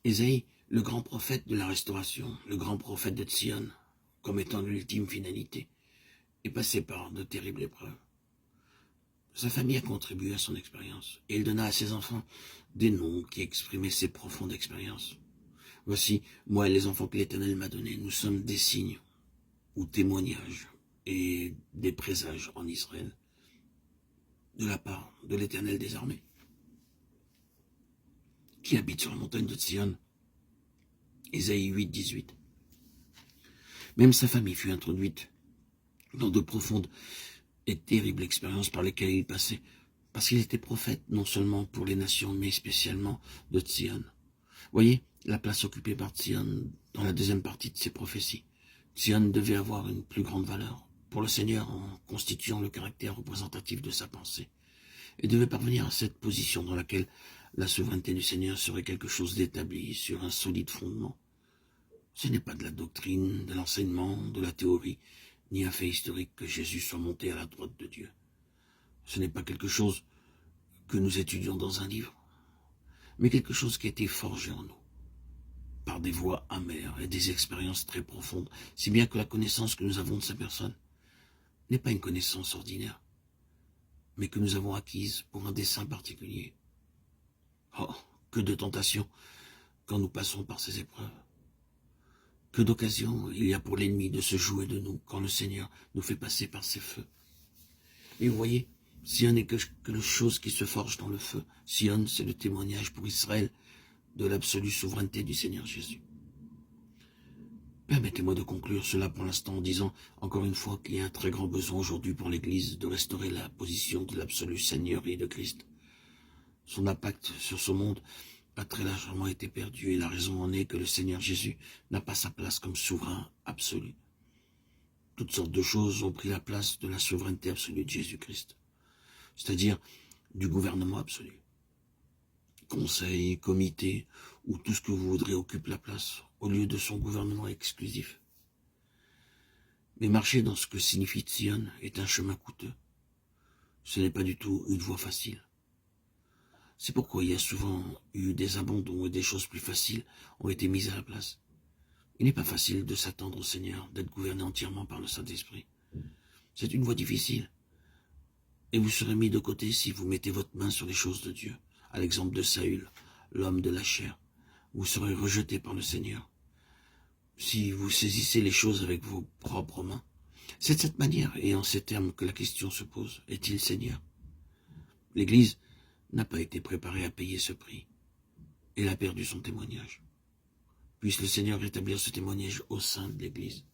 Ésaïe, le grand prophète de la restauration, le grand prophète de Sion, comme étant l'ultime finalité, est passé par de terribles épreuves. Sa famille a contribué à son expérience, et il donna à ses enfants des noms qui exprimaient ses profondes expériences. Voici, moi et les enfants que l'Éternel m'a donnés, nous sommes des signes ou témoignages et des présages en Israël, de la part de l'Éternel des armées, qui habite sur la montagne de Sion. Ésaïe 8, 18. Même sa famille fut introduite dans de profondes et terribles expériences par lesquelles il passait, parce qu'il était prophète non seulement pour les nations, mais spécialement de Sion. Voyez la place occupée par Sion dans la deuxième partie de ses prophéties. Sion devait avoir une plus grande valeur pour le Seigneur en constituant le caractère représentatif de sa pensée, et devait parvenir à cette position dans laquelle la souveraineté du Seigneur serait quelque chose d'établi sur un solide fondement. Ce n'est pas de la doctrine, de l'enseignement, de la théorie, ni un fait historique que Jésus soit monté à la droite de Dieu. Ce n'est pas quelque chose que nous étudions dans un livre, mais quelque chose qui a été forgé en nous, par des voies amères et des expériences très profondes, si bien que la connaissance que nous avons de sa personne n'est pas une connaissance ordinaire, mais que nous avons acquise pour un dessein particulier. Oh, que de tentations quand nous passons par ces épreuves. Que d'occasions il y a pour l'ennemi de se jouer de nous quand le Seigneur nous fait passer par ces feux. Et vous voyez, Sion n'est que la chose qui se forge dans le feu. Sion, c'est le témoignage pour Israël de l'absolue souveraineté du Seigneur Jésus. Permettez-moi de conclure cela pour l'instant en disant encore une fois qu'il y a un très grand besoin aujourd'hui pour l'Église de restaurer la position de l'absolue Seigneurie de Christ. Son impact sur ce monde a très largement été perdu et la raison en est que le Seigneur Jésus n'a pas sa place comme souverain absolu. Toutes sortes de choses ont pris la place de la souveraineté absolue de Jésus-Christ, c'est-à-dire du gouvernement absolu. Conseil, comité, ou tout ce que vous voudrez occupe la place, au lieu de son gouvernement exclusif. Mais marcher dans ce que signifie Sion est un chemin coûteux. Ce n'est pas du tout une voie facile. C'est pourquoi il y a souvent eu des abandons et des choses plus faciles ont été mises à la place. Il n'est pas facile de s'attendre au Seigneur, d'être gouverné entièrement par le Saint-Esprit. C'est une voie difficile. Et vous serez mis de côté si vous mettez votre main sur les choses de Dieu. À l'exemple de Saül, l'homme de la chair, vous serez rejeté par le Seigneur. Si vous saisissez les choses avec vos propres mains, c'est de cette manière et en ces termes que la question se pose. Est-il Seigneur? L'Église n'a pas été préparée à payer ce prix. Elle a perdu son témoignage. Puisse le Seigneur rétablir ce témoignage au sein de l'Église.